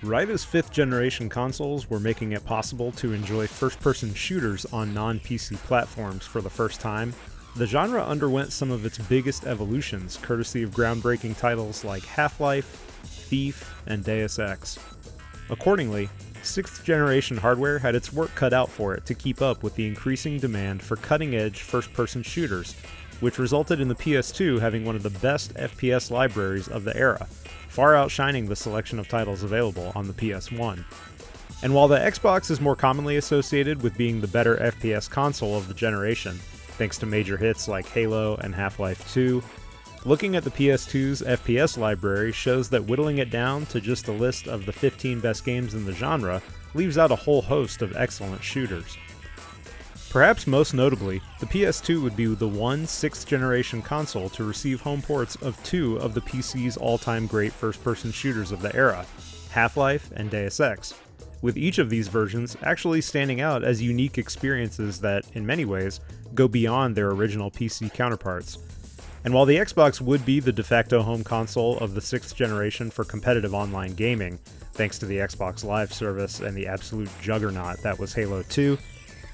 Riot's 5th generation consoles were making it possible to enjoy first-person shooters on non-PC platforms for the first time. The genre underwent some of its biggest evolutions, courtesy of groundbreaking titles like Half-Life, Thief, and Deus Ex. Accordingly, 6th generation hardware had its work cut out for it to keep up with the increasing demand for cutting-edge first-person shooters, which resulted in the PS2 having one of the best FPS libraries of the era, far outshining the selection of titles available on the PS1. And while the Xbox is more commonly associated with being the better FPS console of the generation, thanks to major hits like Halo and Half-Life 2, looking at the PS2's FPS library shows that whittling it down to just a list of the 15 best games in the genre leaves out a whole host of excellent shooters. Perhaps most notably, the PS2 would be the one 6th generation console to receive home ports of two of the PC's all-time great first-person shooters of the era, Half-Life and Deus Ex, with each of these versions actually standing out as unique experiences that, in many ways, go beyond their original PC counterparts. And while the Xbox would be the de facto home console of the 6th generation for competitive online gaming, thanks to the Xbox Live service and the absolute juggernaut that was Halo 2,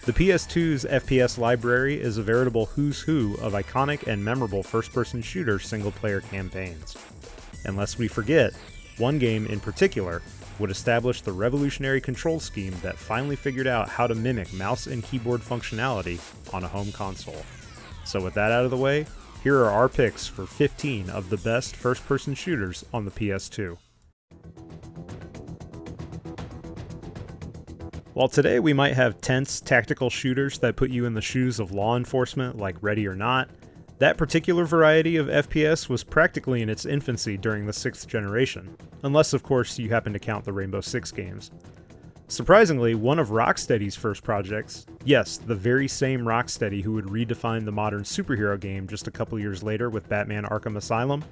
the PS2's FPS library is a veritable who's who of iconic and memorable first-person shooter single-player campaigns. And lest we forget, one game in particular would establish the revolutionary control scheme that finally figured out how to mimic mouse and keyboard functionality on a home console. So with that out of the way, here are our picks for 15 of the best first-person shooters on the PS2. While today we might have tense, tactical shooters that put you in the shoes of law enforcement like Ready or Not, that particular variety of FPS was practically in its infancy during the 6th generation, unless of course you happen to count the Rainbow Six games. Surprisingly, one of Rocksteady's first projects, yes, the very same Rocksteady who would redefine the modern superhero game just a couple years later with Batman Arkham Asylum,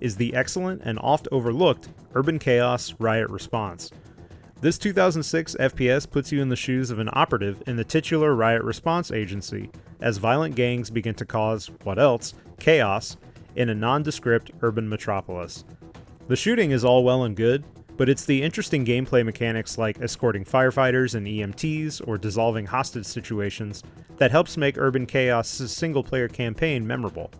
is the excellent and oft overlooked Urban Chaos Riot Response. This 2006 FPS puts you in the shoes of an operative in the titular Riot Response Agency, as violent gangs begin to cause, what else, chaos in a nondescript urban metropolis. The shooting is all well and good, but it's the interesting gameplay mechanics like escorting firefighters and EMTs or dissolving hostage situations that helps make Urban Chaos' single-player campaign memorable.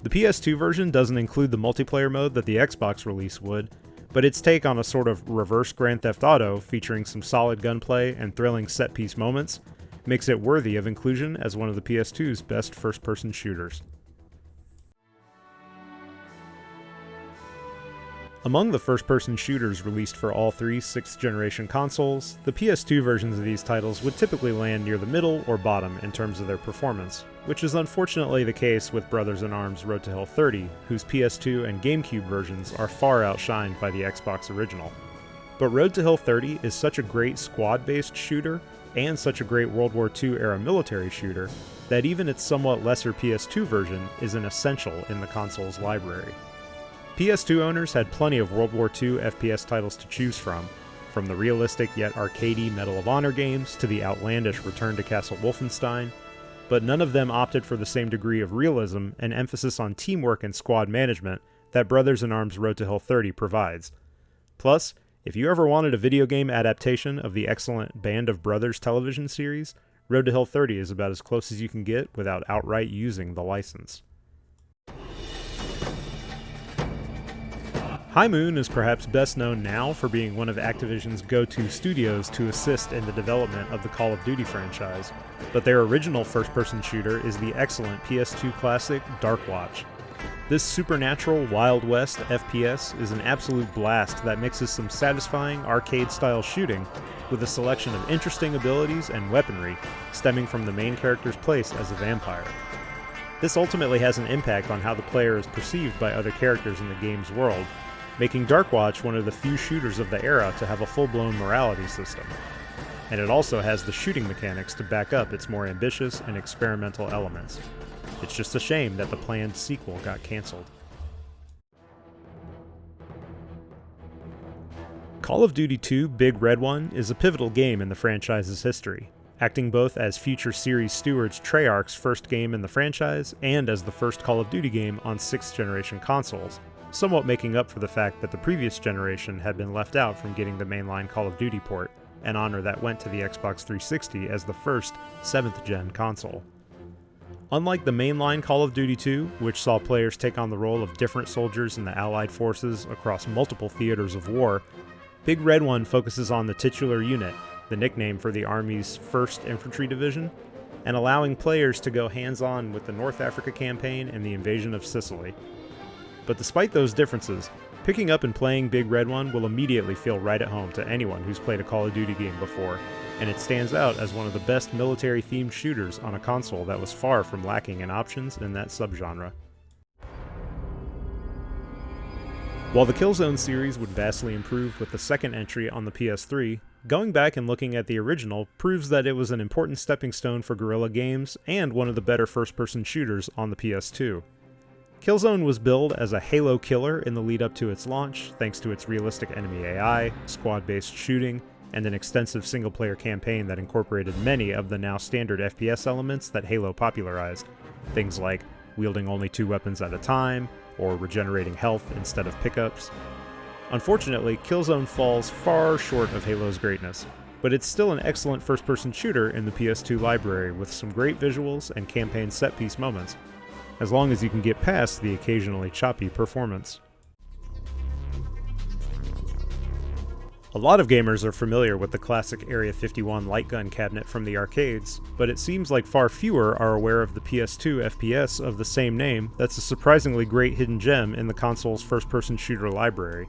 The PS2 version doesn't include the multiplayer mode that the Xbox release would, but its take on a sort of reverse Grand Theft Auto featuring some solid gunplay and thrilling set-piece moments makes it worthy of inclusion as one of the PS2's best first-person shooters. Among the first-person shooters released for all three 6th generation consoles, the PS2 versions of these titles would typically land near the middle or bottom in terms of their performance, which is unfortunately the case with Brothers in Arms Road to Hell 30, whose PS2 and GameCube versions are far outshined by the Xbox original. But Road to Hell 30 is such a great squad-based shooter, and such a great World War II-era military shooter, that even its somewhat lesser PS2 version is an essential in the console's library. PS2 owners had plenty of World War II FPS titles to choose from the realistic yet arcadey Medal of Honor games to the outlandish Return to Castle Wolfenstein, but none of them opted for the same degree of realism and emphasis on teamwork and squad management that Brothers in Arms Road to Hell 30 provides. Plus, if you ever wanted a video game adaptation of the excellent Band of Brothers television series, Road to Hell 30 is about as close as you can get without outright using the license. High Moon is perhaps best known now for being one of Activision's go-to studios to assist in the development of the Call of Duty franchise, but their original first-person shooter is the excellent PS2 classic Darkwatch. This supernatural Wild West FPS is an absolute blast that mixes some satisfying arcade-style shooting with a selection of interesting abilities and weaponry stemming from the main character's place as a vampire. This ultimately has an impact on how the player is perceived by other characters in the game's world, making Darkwatch one of the few shooters of the era to have a full-blown morality system. And it also has the shooting mechanics to back up its more ambitious and experimental elements. It's just a shame that the planned sequel got cancelled. Call of Duty 2 Big Red One is a pivotal game in the franchise's history, acting both as future series stewards Treyarch's first game in the franchise and as the first Call of Duty game on 6th generation consoles, somewhat making up for the fact that the previous generation had been left out from getting the mainline Call of Duty port, an honor that went to the Xbox 360 as the first 7th-gen console. Unlike the mainline Call of Duty 2, which saw players take on the role of different soldiers in the Allied forces across multiple theaters of war, Big Red One focuses on the titular unit, the nickname for the Army's 1st Infantry Division, and allowing players to go hands-on with the North Africa campaign and the invasion of Sicily. But despite those differences, picking up and playing Big Red One will immediately feel right at home to anyone who's played a Call of Duty game before, and it stands out as one of the best military-themed shooters on a console that was far from lacking in options in that subgenre. While the Killzone series would vastly improve with the second entry on the PS3, going back and looking at the original proves that it was an important stepping stone for Guerrilla Games and one of the better first-person shooters on the PS2. Killzone was billed as a Halo killer in the lead up to its launch, thanks to its realistic enemy AI, squad-based shooting, and an extensive single-player campaign that incorporated many of the now standard FPS elements that Halo popularized, things like wielding only 2 weapons at a time, or regenerating health instead of pickups. Unfortunately, Killzone falls far short of Halo's greatness, but it's still an excellent first-person shooter in the PS2 library with some great visuals and campaign set-piece moments, as long as you can get past the occasionally choppy performance. A lot of gamers are familiar with the classic Area 51 light gun cabinet from the arcades, but it seems like far fewer are aware of the PS2 FPS of the same name that's a surprisingly great hidden gem in the console's first-person shooter library.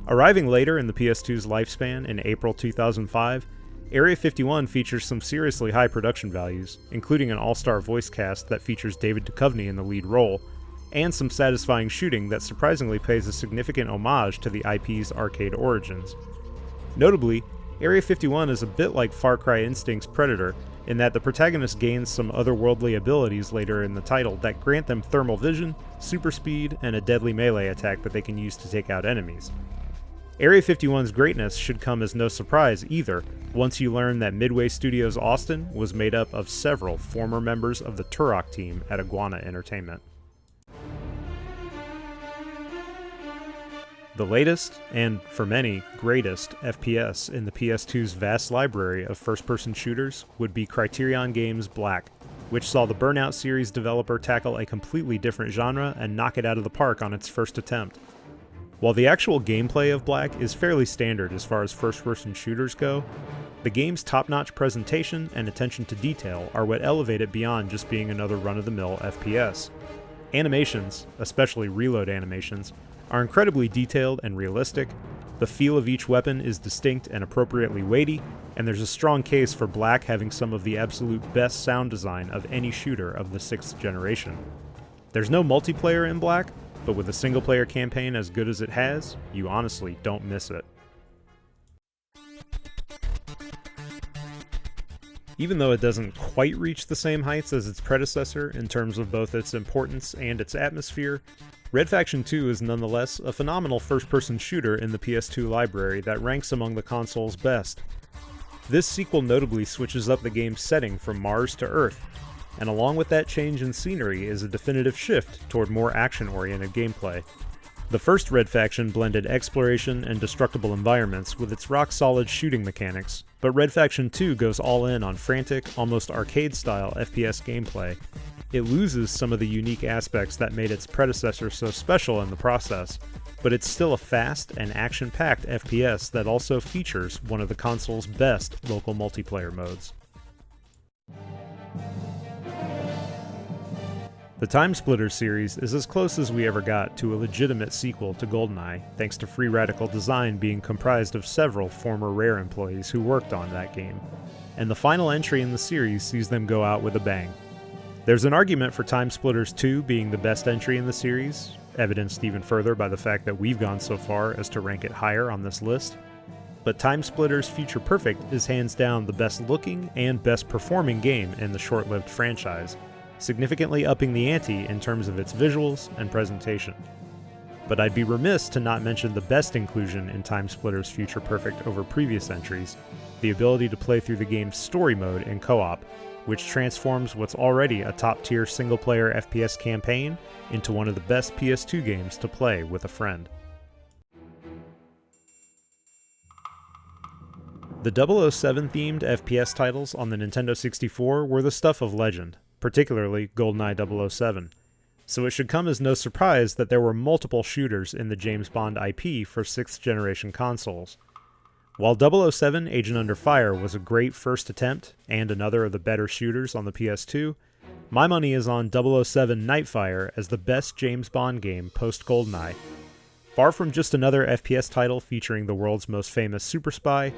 Arriving later in the PS2's lifespan in April 2005, Area 51 features some seriously high production values, including an all-star voice cast that features David Duchovny in the lead role, and some satisfying shooting that surprisingly pays a significant homage to the IP's arcade origins. Notably, Area 51 is a bit like Far Cry Instinct's Predator, in that the protagonist gains some otherworldly abilities later in the title that grant them thermal vision, super speed, and a deadly melee attack that they can use to take out enemies. Area 51's greatness should come as no surprise either, once you learn that Midway Studios Austin was made up of several former members of the Turok team at Iguana Entertainment. The latest, and for many, greatest FPS in the PS2's vast library of first-person shooters would be Criterion Games' Black, which saw the Burnout series developer tackle a completely different genre and knock it out of the park on its first attempt. While the actual gameplay of Black is fairly standard as far as first-person shooters go, the game's top-notch presentation and attention to detail are what elevate it beyond just being another run-of-the-mill FPS. Animations, especially reload animations, are incredibly detailed and realistic, the feel of each weapon is distinct and appropriately weighty, and there's a strong case for Black having some of the absolute best sound design of any shooter of the 6th generation. There's no multiplayer in Black, but with a single-player campaign as good as it has, you honestly don't miss it. Even though it doesn't quite reach the same heights as its predecessor in terms of both its importance and its atmosphere, Red Faction 2 is nonetheless a phenomenal first-person shooter in the PS2 library that ranks among the console's best. This sequel notably switches up the game's setting from Mars to Earth, and along with that change in scenery is a definitive shift toward more action-oriented gameplay. The first Red Faction blended exploration and destructible environments with its rock-solid shooting mechanics, but Red Faction 2 goes all in on frantic, almost arcade-style FPS gameplay. It loses some of the unique aspects that made its predecessor so special in the process, but it's still a fast and action-packed FPS that also features one of the console's best local multiplayer modes. The TimeSplitters series is as close as we ever got to a legitimate sequel to GoldenEye, thanks to Free Radical Design being comprised of several former Rare employees who worked on that game, and the final entry in the series sees them go out with a bang. There's an argument for TimeSplitters 2 being the best entry in the series, evidenced even further by the fact that we've gone so far as to rank it higher on this list, but TimeSplitters Future Perfect is hands down the best looking and best performing game in the short-lived franchise, significantly upping the ante in terms of its visuals and presentation. But I'd be remiss to not mention the best inclusion in TimeSplitters Future Perfect over previous entries, the ability to play through the game's story mode in co-op, which transforms what's already a top-tier single-player FPS campaign into one of the best PS2 games to play with a friend. The 007-themed FPS titles on the Nintendo 64 were the stuff of legend, particularly GoldenEye 007. So it should come as no surprise that there were multiple shooters in the James Bond IP for 6th generation consoles. While 007 Agent Under Fire was a great first attempt, and another of the better shooters on the PS2, my money is on 007 Nightfire as the best James Bond game post-GoldenEye. Far from just another FPS title featuring the world's most famous super spy,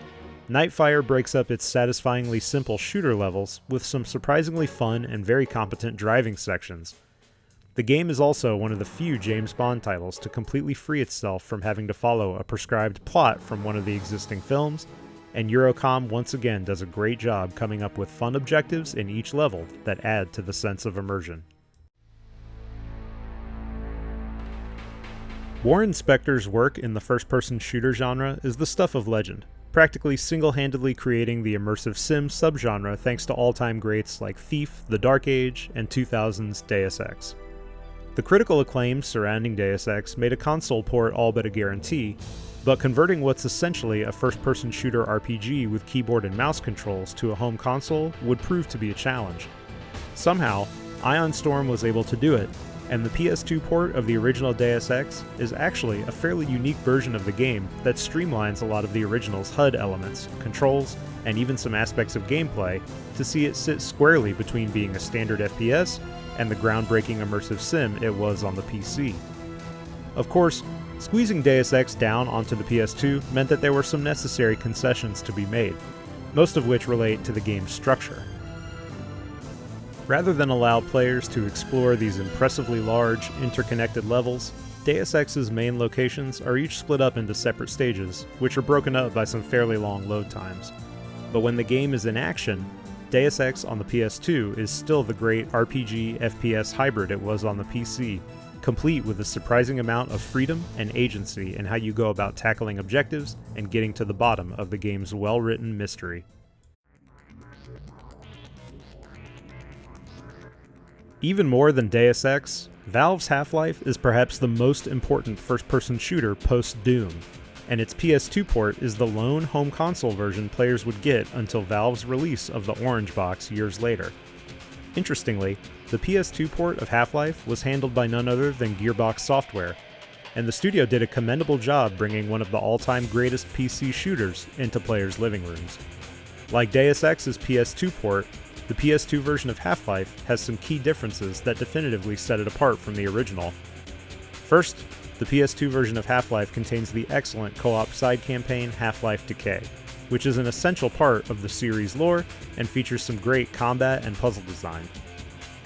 Nightfire breaks up its satisfyingly simple shooter levels with some surprisingly fun and very competent driving sections. The game is also one of the few James Bond titles to completely free itself from having to follow a prescribed plot from one of the existing films, and Eurocom once again does a great job coming up with fun objectives in each level that add to the sense of immersion. Warren Spector's work in the first-person shooter genre is the stuff of legend, practically single-handedly creating the immersive sim subgenre thanks to all-time greats like Thief, The Dark Age, and 2000's Deus Ex. The critical acclaim surrounding Deus Ex made a console port all but a guarantee, but converting what's essentially a first-person shooter RPG with keyboard and mouse controls to a home console would prove to be a challenge. Somehow, Ion Storm was able to do it, and the PS2 port of the original Deus Ex is actually a fairly unique version of the game that streamlines a lot of the original's HUD elements, controls, and even some aspects of gameplay to see it sit squarely between being a standard FPS and the groundbreaking immersive sim it was on the PC. Of course, squeezing Deus Ex down onto the PS2 meant that there were some necessary concessions to be made, most of which relate to the game's structure. Rather than allow players to explore these impressively large, interconnected levels, Deus Ex's main locations are each split up into separate stages, which are broken up by some fairly long load times. But when the game is in action, Deus Ex on the PS2 is still the great RPG FPS hybrid it was on the PC, complete with a surprising amount of freedom and agency in how you go about tackling objectives and getting to the bottom of the game's well-written mystery. Even more than Deus Ex, Valve's Half-Life is perhaps the most important first-person shooter post-Doom, and its PS2 port is the lone home console version players would get until Valve's release of the Orange Box years later. Interestingly, the PS2 port of Half-Life was handled by none other than Gearbox Software, and the studio did a commendable job bringing one of the all-time greatest PC shooters into players' living rooms. Like Deus Ex's PS2 port, the PS2 version of Half-Life has some key differences that definitively set it apart from the original. First, the PS2 version of Half-Life contains the excellent co-op side campaign Half-Life Decay, which is an essential part of the series lore and features some great combat and puzzle design.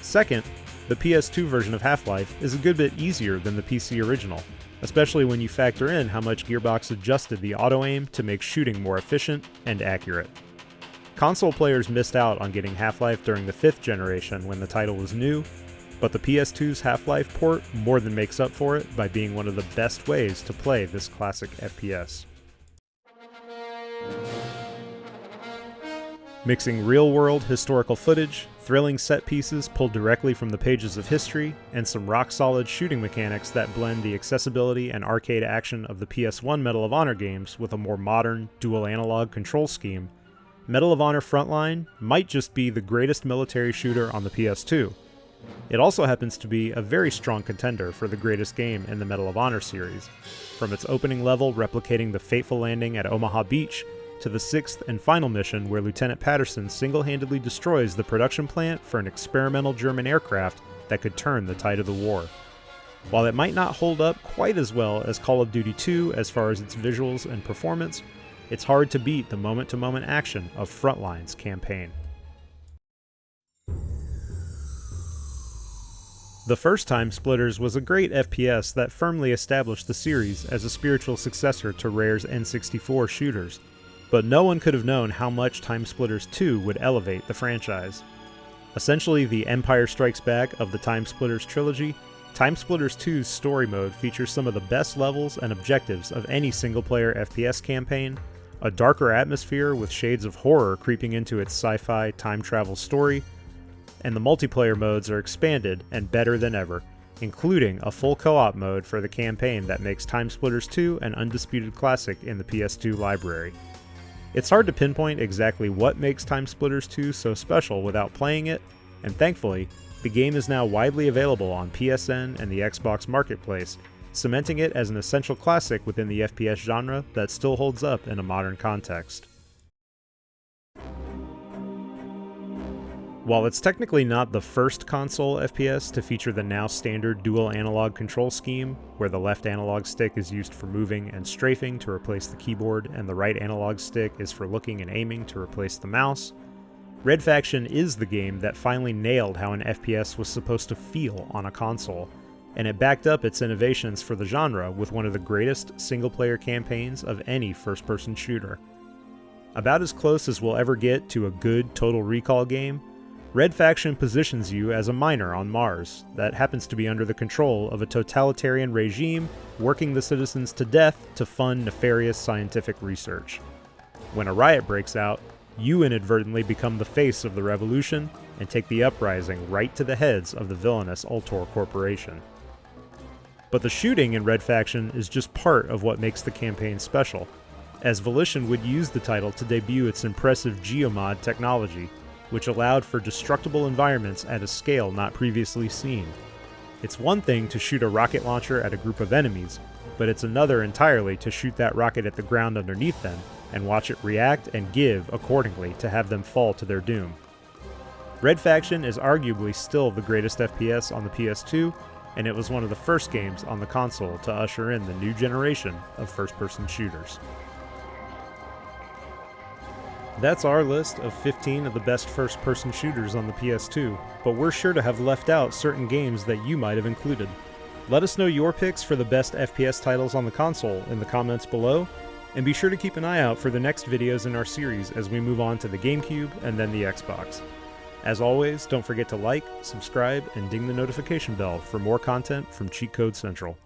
Second, the PS2 version of Half-Life is a good bit easier than the PC original, especially when you factor in how much Gearbox adjusted the auto-aim to make shooting more efficient and accurate. Console players missed out on getting Half-Life during the 5th generation when the title was new, but the PS2's Half-Life port more than makes up for it by being one of the best ways to play this classic FPS. Mixing real-world historical footage, thrilling set pieces pulled directly from the pages of history, and some rock-solid shooting mechanics that blend the accessibility and arcade action of the PS1 Medal of Honor games with a more modern, dual-analog control scheme, Medal of Honor Frontline might just be the greatest military shooter on the PS2. It also happens to be a very strong contender for the greatest game in the Medal of Honor series, from its opening level replicating the fateful landing at Omaha Beach, to the 6th and final mission where Lieutenant Patterson single-handedly destroys the production plant for an experimental German aircraft that could turn the tide of the war. While it might not hold up quite as well as Call of Duty 2 as far as its visuals and performance, it's hard to beat the moment-to-moment action of Frontline's campaign. The first TimeSplitters was a great FPS that firmly established the series as a spiritual successor to Rare's N64 shooters, but no one could have known how much TimeSplitters 2 would elevate the franchise. Essentially the Empire Strikes Back of the TimeSplitters trilogy, TimeSplitters 2's story mode features some of the best levels and objectives of any single-player FPS campaign, a darker atmosphere with shades of horror creeping into its sci-fi time travel story, and the multiplayer modes are expanded and better than ever, including a full co-op mode for the campaign that makes TimeSplitters 2 an undisputed classic in the PS2 library. It's hard to pinpoint exactly what makes TimeSplitters 2 so special without playing it, and thankfully, the game is now widely available on PSN and the Xbox Marketplace, cementing it as an essential classic within the FPS genre that still holds up in a modern context. While it's technically not the first console FPS to feature the now standard dual analog control scheme, where the left analog stick is used for moving and strafing to replace the keyboard and the right analog stick is for looking and aiming to replace the mouse, Red Faction is the game that finally nailed how an FPS was supposed to feel on a console, and it backed up its innovations for the genre with one of the greatest single-player campaigns of any first-person shooter. About as close as we'll ever get to a good Total Recall game, Red Faction positions you as a miner on Mars that happens to be under the control of a totalitarian regime working the citizens to death to fund nefarious scientific research. When a riot breaks out, you inadvertently become the face of the revolution and take the uprising right to the heads of the villainous Ultor Corporation. But the shooting in Red Faction is just part of what makes the campaign special, as Volition would use the title to debut its impressive geomod technology, which allowed for destructible environments at a scale not previously seen. It's one thing to shoot a rocket launcher at a group of enemies, but it's another entirely to shoot that rocket at the ground underneath them and watch it react and give accordingly to have them fall to their doom. Red Faction is arguably still the greatest FPS on the PS2, and it was one of the first games on the console to usher in the new generation of first-person shooters. That's our list of 15 of the best first-person shooters on the PS2, but we're sure to have left out certain games that you might have included. Let us know your picks for the best FPS titles on the console in the comments below, and be sure to keep an eye out for the next videos in our series as we move on to the GameCube and then the Xbox. As always, don't forget to like, subscribe, and ding the notification bell for more content from Cheat Code Central.